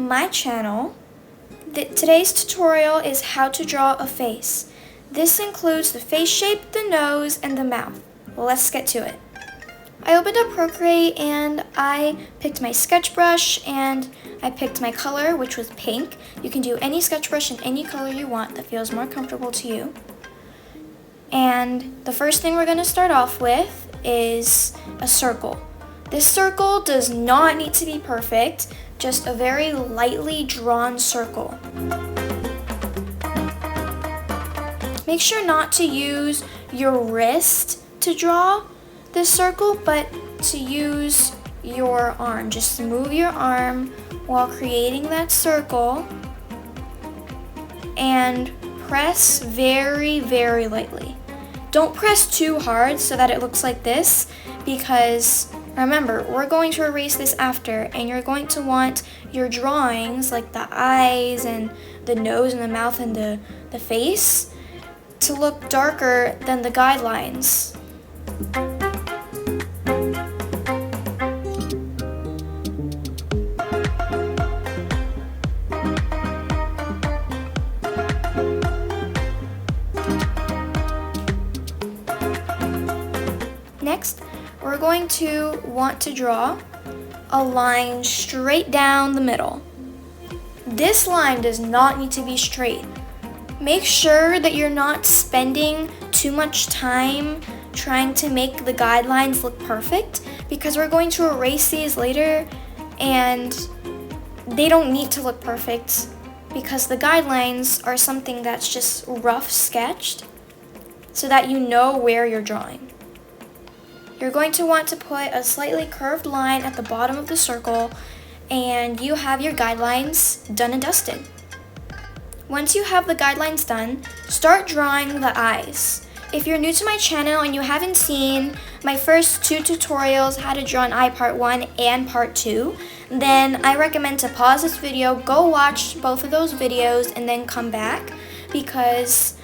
my channel. Today's tutorial is how to draw a face. This includes the face shape, the nose, and the mouth. Let's get to it. I opened up Procreate and I picked my sketch brush and I picked my color, which was pink. You can do any sketch brush in any color you want that feels more comfortable to you. And the first thing we're going to start off with is a circle. This circle does not need to be perfect, just a very lightly drawn circle. Make sure not to use your wrist to draw this circle, but to use your arm. Just move your arm while creating that circle and press very, very lightly. Don't press too hard so that it looks like this, because remember, we're going to erase this after, and you're going to want your drawings, like the eyes and the nose and the mouth and the face, to look darker than the guidelines. Next, we're going to want to draw a line straight down the middle. This line does not need to be straight. Make sure that you're not spending too much time trying to make the guidelines look perfect, because we're going to erase these later and they don't need to look perfect because the guidelines are something that's just rough sketched so that you know where you're drawing. You're going to want to put a slightly curved line at the bottom of the circle, and you have your guidelines done and dusted. Once you have the guidelines done, start drawing the eyes. If you're new to my channel and you haven't seen my first two tutorials, how to draw an eye part 1 and part 2, then I recommend to pause this video, go watch both of those videos, and then come back, because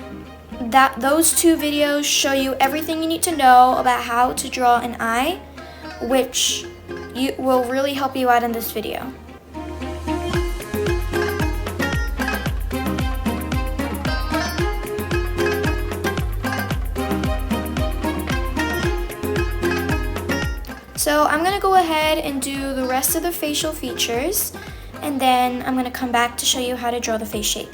those two videos show you everything you need to know about how to draw an eye, which will really help you out in this video. So I'm going to go ahead and do the rest of the facial features, and then I'm going to come back to show you how to draw the face shape.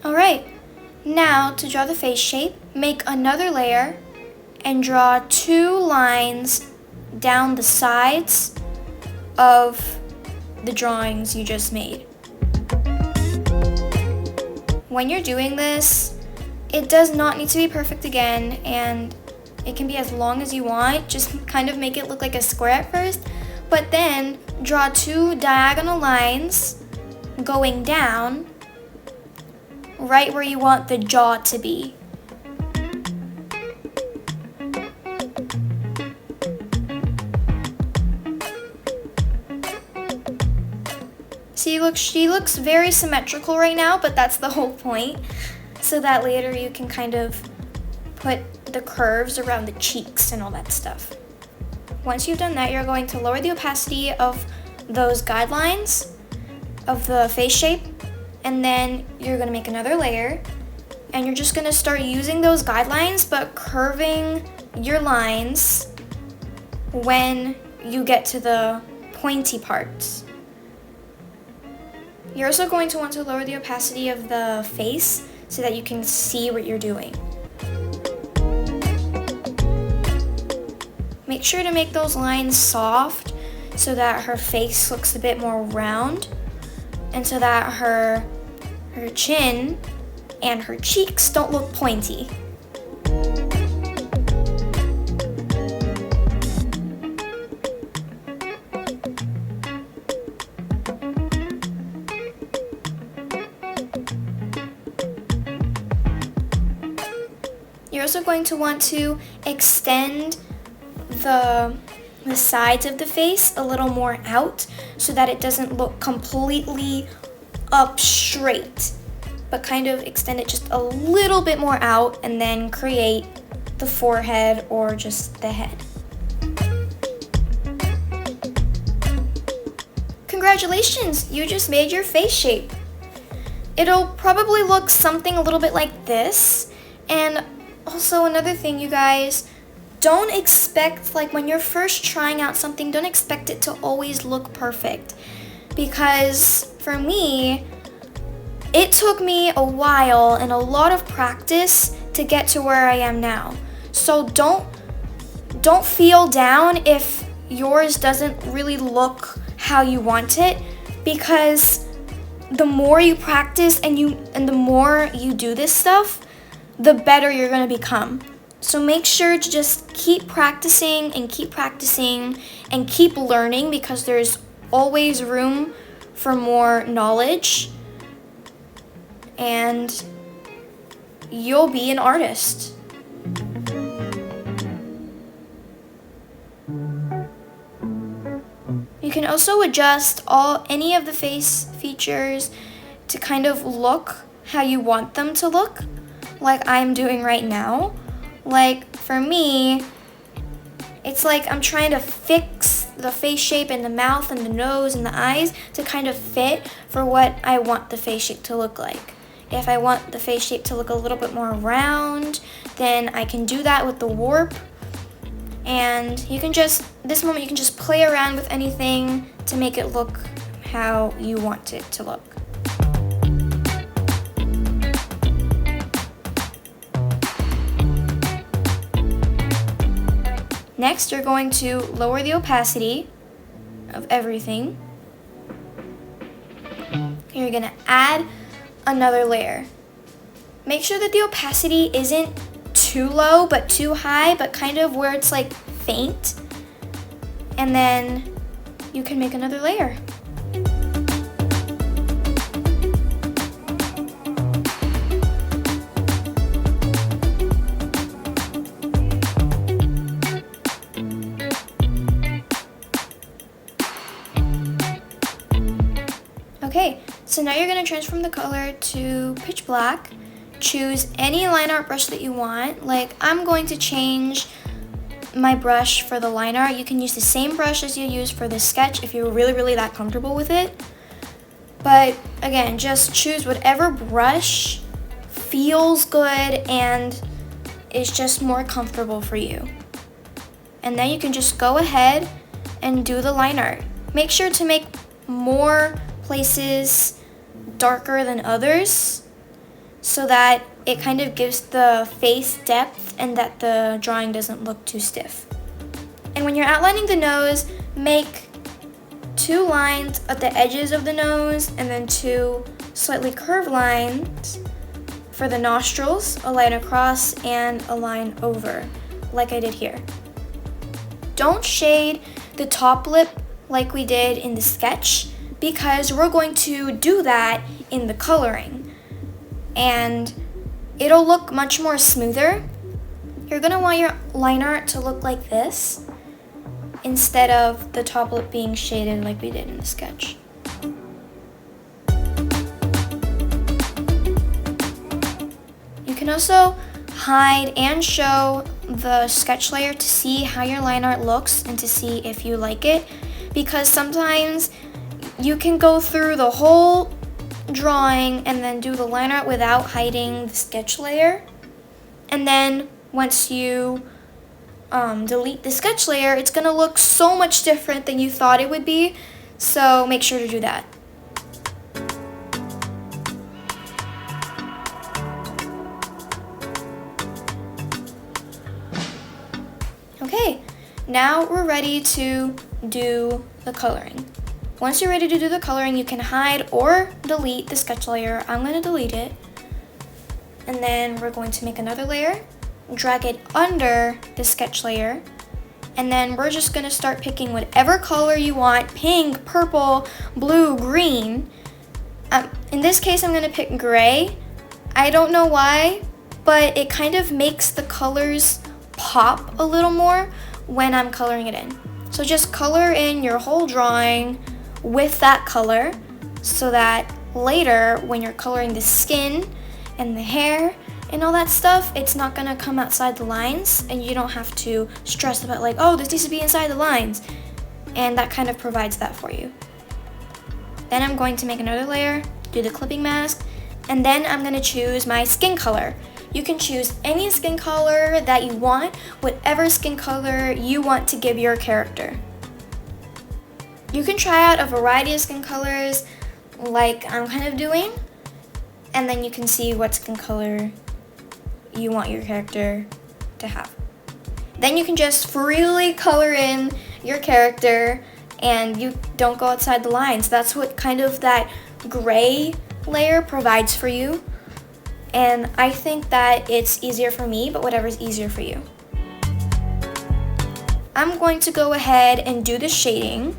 Alright, now to draw the face shape, make another layer and draw 2 lines down the sides of the drawings you just made. When you're doing this, it does not need to be perfect again, and it can be as long as you want. Just kind of make it look like a square at first, but then draw 2 diagonal lines going down right where you want the jaw to be. See, look, she looks very symmetrical right now, but that's the whole point, so that later you can kind of put the curves around the cheeks and all that stuff. Once you've done that, you're going to lower the opacity of those guidelines of the face shape, and then you're going to make another layer, and you're just going to start using those guidelines but curving your lines when you get to the pointy parts. You're also going to want to lower the opacity of the face so that you can see what you're doing. Make sure to make those lines soft so that her face looks a bit more round, and so that her chin and her cheeks don't look pointy. also going to want to extend the sides of the face a little more out so that it doesn't look completely up straight, but kind of extend it just a little bit more out and then create the forehead or just the head. Congratulations, you just made your face shape. It'll probably look something a little bit like this. And also another thing, you guys, don't expect, like when you're first trying out something, don't expect it to always look perfect. Because for me, it took me a while and a lot of practice to get to where I am now. So don't feel down if yours doesn't really look how you want it, because the more you practice and the more you do this stuff, the better you're going to become. So make sure to just keep practicing and keep practicing and keep learning, because there's always room for more knowledge, and you'll be an artist. You can also adjust any of the face features to kind of look how you want them to look, like I'm doing right now. Like for me, it's like I'm trying to fix the face shape and the mouth and the nose and the eyes to kind of fit for what I want the face shape to look like. If I want the face shape to look a little bit more round, then I can do that with the warp. And you can just, this moment you can just play around with anything to make it look how you want it to look. Next, you're going to lower the opacity of everything. You're gonna add another layer. Make sure that the opacity isn't too low but too high, but kind of where it's like faint. And then you can make another layer. Okay, so now you're going to transform the color to pitch black. Choose any line art brush that you want. Like I'm going to change my brush for the line art. You can use the same brush as you use for the sketch if you're really that comfortable with it. But again, just choose whatever brush feels good and is just more comfortable for you. And then you can just go ahead and do the line art. Make sure to make more places darker than others, so that it kind of gives the face depth and that the drawing doesn't look too stiff. And when you're outlining the nose, make 2 lines at the edges of the nose and then 2 slightly curved lines for the nostrils, a line across and a line over, like I did here. Don't shade the top lip like we did in the sketch, because we're going to do that in the coloring. And it'll look much more smoother. You're gonna want your line art to look like this instead of the top lip being shaded like we did in the sketch. You can also hide and show the sketch layer to see how your line art looks and to see if you like it, because sometimes you can go through the whole drawing and then do the line art without hiding the sketch layer, and then once you delete the sketch layer, it's gonna look so much different than you thought it would be. So make sure to do that. Okay, now we're ready to do the coloring. Once you're ready to do the coloring, you can hide or delete the sketch layer. I'm going to delete it. And then we're going to make another layer, drag it under the sketch layer, and then we're just going to start picking whatever color you want: pink, purple, blue, green. In this case, I'm going to pick gray. I don't know why, but it kind of makes the colors pop a little more when I'm coloring it in. So just color in your whole drawing with that color so that later when you're coloring the skin and the hair and all that stuff, it's not gonna come outside the lines and you don't have to stress about like, oh, this needs to be inside the lines. And that kind of provides that for you. Then I'm going to make another layer, do the clipping mask, and then I'm gonna choose my skin color. You can choose any skin color that you want, whatever skin color you want to give your character. You can try out a variety of skin colors like I'm kind of doing, and then you can see what skin color you want your character to have. Then you can just freely color in your character and you don't go outside the lines. That's what kind of that gray layer provides for you. And I think that it's easier for me, but whatever's easier for you. I'm going to go ahead and do the shading.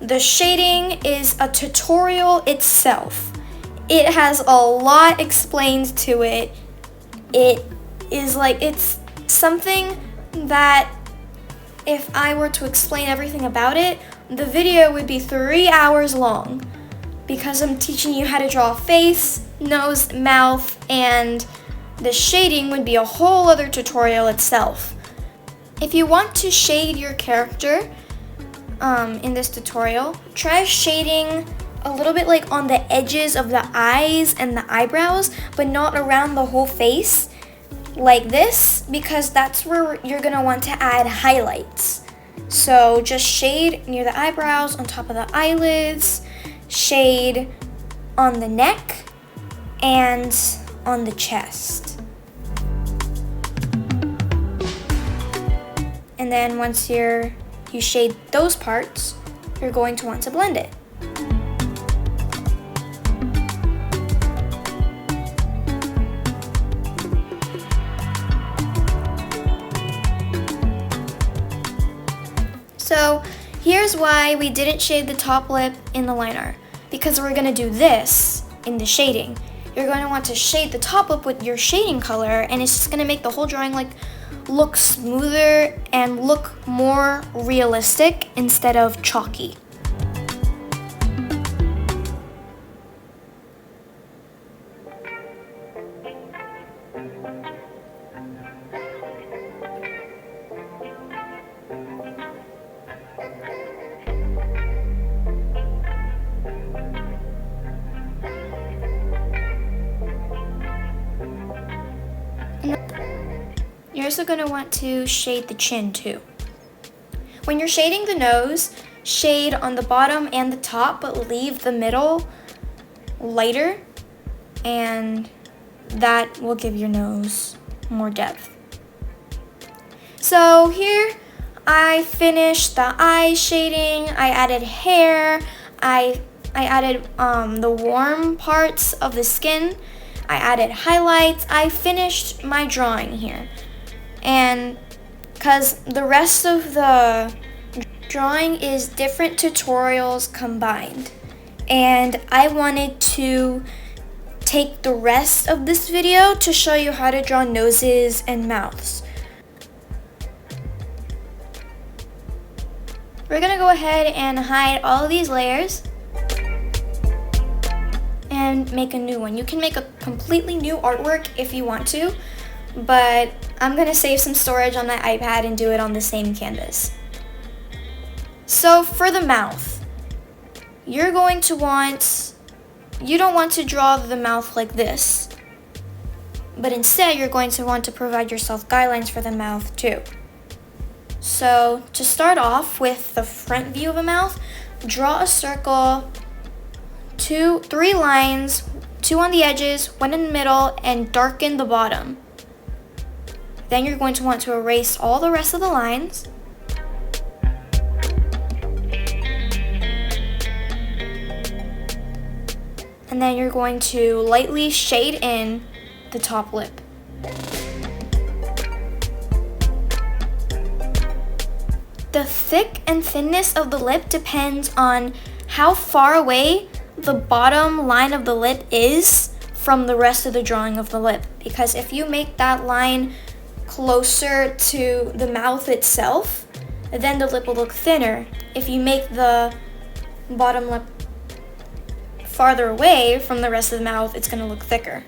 The shading is a tutorial itself. It has a lot explained to it. It is like, it's something that if I were to explain everything about it, the video would be 3 hours long because I'm teaching you how to draw a face, nose, mouth, and the shading would be a whole other tutorial itself. If you want to shade your character in this tutorial, try shading a little bit like on the edges of the eyes and the eyebrows, but not around the whole face like this, because that's where you're gonna want to add highlights. So just shade near the eyebrows, on top of the eyelids, shade on the neck, and on the chest. And then once you shade those parts, you're going to want to blend it. So here's why we didn't shade the top lip in the line art, because we're gonna do this in the shading. You're going to want to shade the top lip with your shading color, and it's just gonna make the whole drawing like look smoother and look more realistic instead of chalky. You're also going to want to shade the chin too. When you're shading the nose, shade on the bottom and the top, but leave the middle lighter, and that will give your nose more depth. So here I finished the eye shading, I added hair, I added the warm parts of the skin, I added highlights, I finished my drawing here. And because the rest of the drawing is different tutorials combined, and I wanted to take the rest of this video to show you how to draw noses and mouths. We're gonna go ahead and hide all of these layers and make a new one. You can make a completely new artwork if you want to, but I'm gonna save some storage on my iPad and do it on the same canvas. So for the mouth, you're going to want, you don't want to draw the mouth like this, but instead you're going to want to provide yourself guidelines for the mouth too. So to start off with the front view of a mouth, draw a circle, 3 lines, 2 on the edges, 1 in the middle, and darken the bottom. Then you're going to want to erase all the rest of the lines. And then you're going to lightly shade in the top lip. The thick and thinness of the lip depends on how far away the bottom line of the lip is from the rest of the drawing of the lip, because if you make that line closer to the mouth itself, then the lip will look thinner. If you make the bottom lip farther away from the rest of the mouth, it's going to look thicker.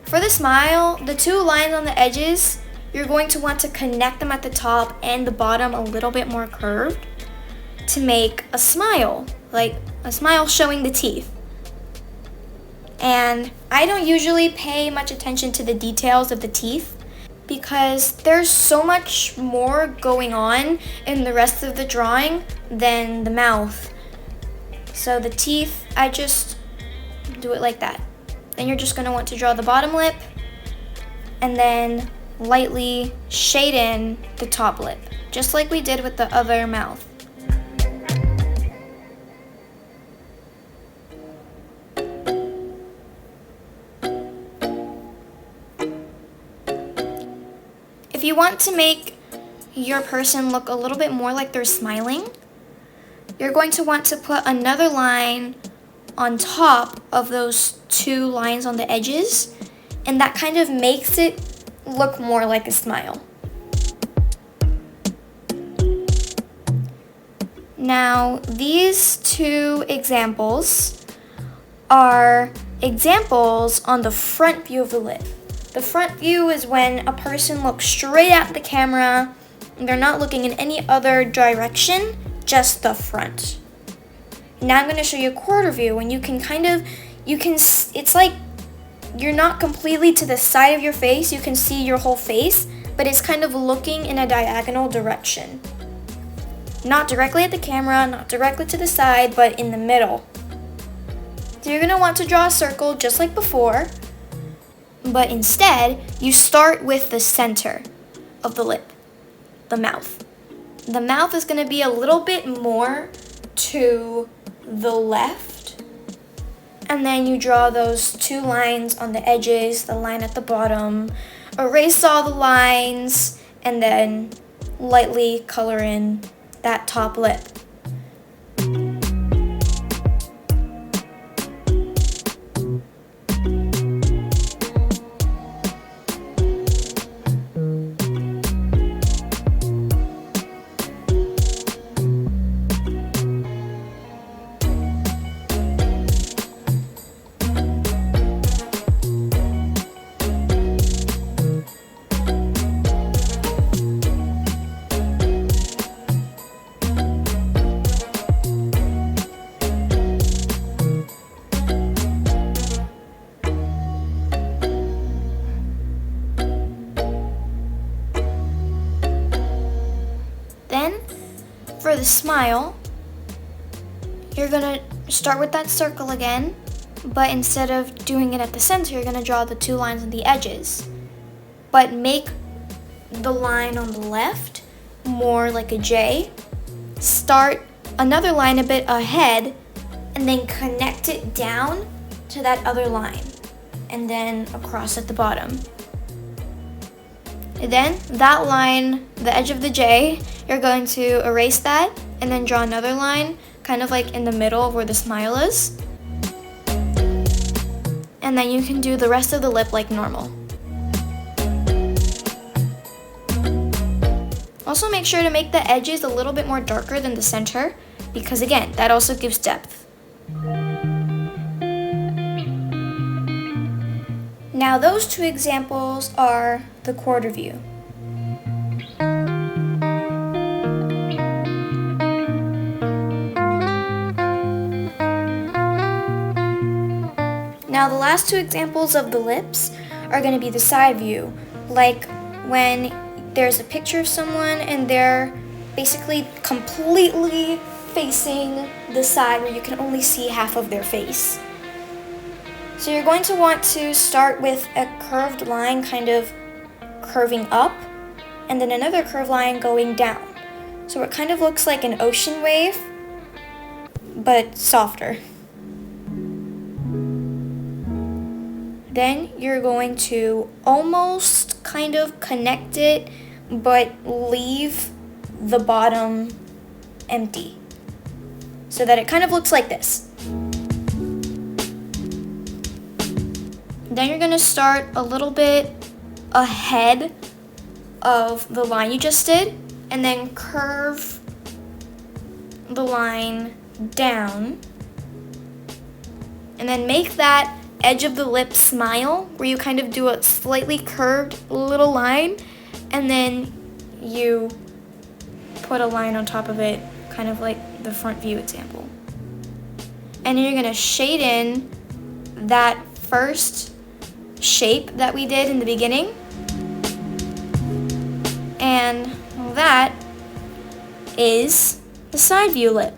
For the smile, the two lines on the edges, you're going to want to connect them at the top and the bottom a little bit more curved to make a smile, like a smile showing the teeth. And I don't usually pay much attention to the details of the teeth because there's so much more going on in the rest of the drawing than the mouth. So the teeth, I just do it like that. Then you're just going to want to draw the bottom lip and then lightly shade in the top lip, just like we did with the other mouth. If you want to make your person look a little bit more like they're smiling, you're going to want to put another line on top of those two lines on the edges, and that kind of makes it look more like a smile. Now, these two examples are examples on the front view of the lip. The front view is when a person looks straight at the camera and they're not looking in any other direction, just the front. Now I'm going to show you a quarter view when it's like you're not completely to the side of your face, you can see your whole face, but it's kind of looking in a diagonal direction. Not directly at the camera, not directly to the side, but in the middle. So you're going to want to draw a circle just like before, but instead you start with the center of the lip, the mouth. The mouth is going to be a little bit more to the left, and then you draw those two lines on the edges, the line at the bottom, erase all the lines, and then lightly color in that top lip. Then, for the smile, you're gonna start with that circle again, but instead of doing it at the center, you're gonna draw the two lines on the edges. But make the line on the left more like a J. Start another line a bit ahead, and then connect it down to that other line, and then across at the bottom. And then that line, the edge of the J, you're going to erase that and then draw another line kind of like in the middle of where the smile is. And then you can do the rest of the lip like normal. Also make sure to make the edges a little bit more darker than the center because again, that also gives depth. Now those two examples are the quarter view. Now the last two examples of the lips are going to be the side view, like when there's a picture of someone and they're basically completely facing the side where you can only see half of their face. So you're going to want to start with a curved line kind of curving up and then another curved line going down. So it kind of looks like an ocean wave, but softer. Then you're going to almost kind of connect it, but leave the bottom empty so that it kind of looks like this. Then you're gonna start a little bit ahead of the line you just did, and then curve the line down, and then make that edge of the lip smile where you kind of do a slightly curved little line, and then you put a line on top of it, kind of like the front view example. And you're gonna shade in that first shape that we did in the beginning, and that is the side view lip.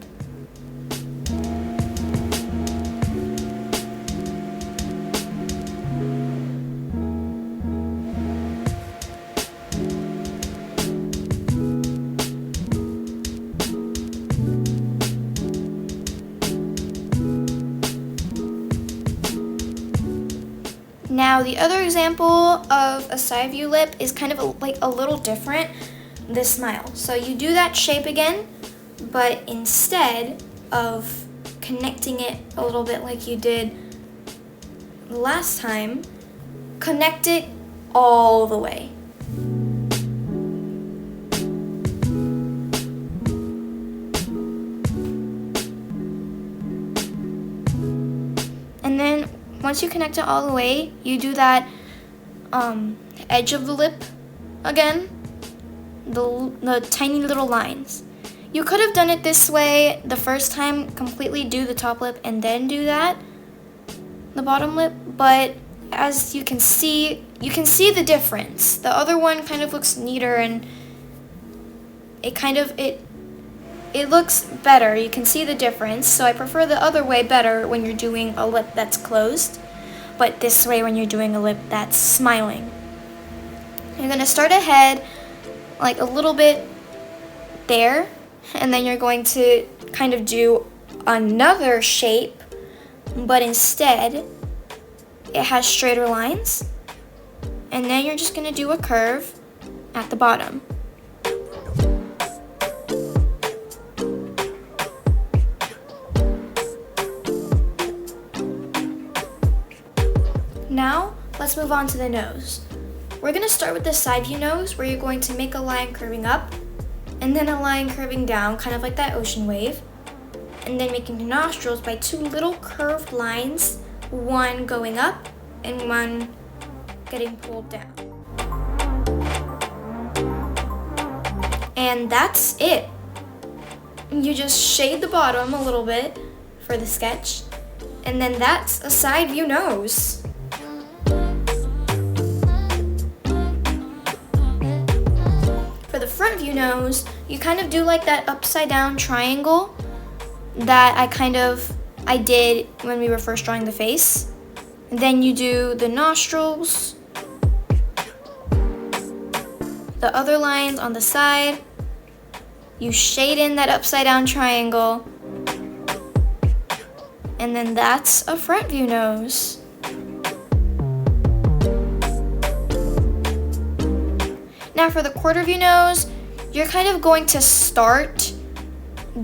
Now the other example of a side view lip is kind of like a little different, this smile. So you do that shape again, but instead of connecting it a little bit like you did last time, connect it all the way. And then once you connect it all the way, you do that edge of the lip again, the tiny little lines. You could have done it this way the first time, completely do the top lip and then do that, the bottom lip, but as you can see the difference. The other one kind of looks neater, and it looks better. You can see the difference, so I prefer the other way better when you're doing a lip that's closed, but this way when you're doing a lip that's smiling. You're gonna start ahead, like a little bit there, and then you're going to kind of do another shape, but instead it has straighter lines, and then you're just gonna do a curve at the bottom. Now, let's move on to the nose. We're gonna start with the side view nose, where you're going to make a line curving up, and then a line curving down, kind of like that ocean wave, and then making the nostrils by two little curved lines, one going up and one getting pulled down. And that's it. You just shade the bottom a little bit for the sketch, and then that's a side view nose. For the front view nose, you kind of do like that upside down triangle that I did when we were first drawing the face. And then you do the nostrils, the other lines on the side, you shade in that upside down triangle, and then that's a front view nose. Now for the quarter view nose, you're kind of going to start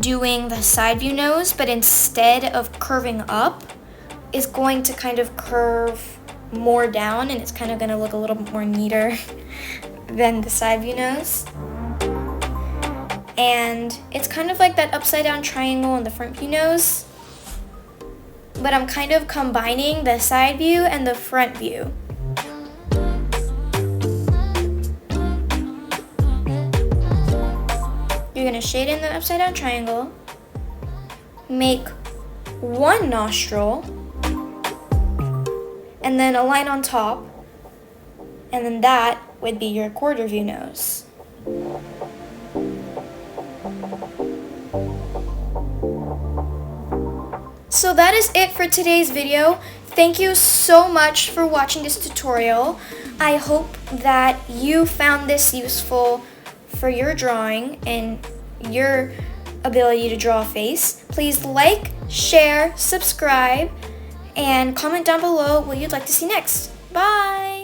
doing the side view nose, but instead of curving up, it's going to kind of curve more down, and it's kind of going to look a little bit more neater than the side view nose. And it's kind of like that upside down triangle in the front view nose, but I'm kind of combining the side view and the front view. You're gonna shade in the upside down triangle, make one nostril, and then a line on top, and then that would be your quarter view nose. So that is it for today's video. Thank you so much for watching this tutorial. I hope that you found this useful for your drawing and your ability to draw a face. Please like, share, subscribe, and comment down below what you'd like to see next. Bye!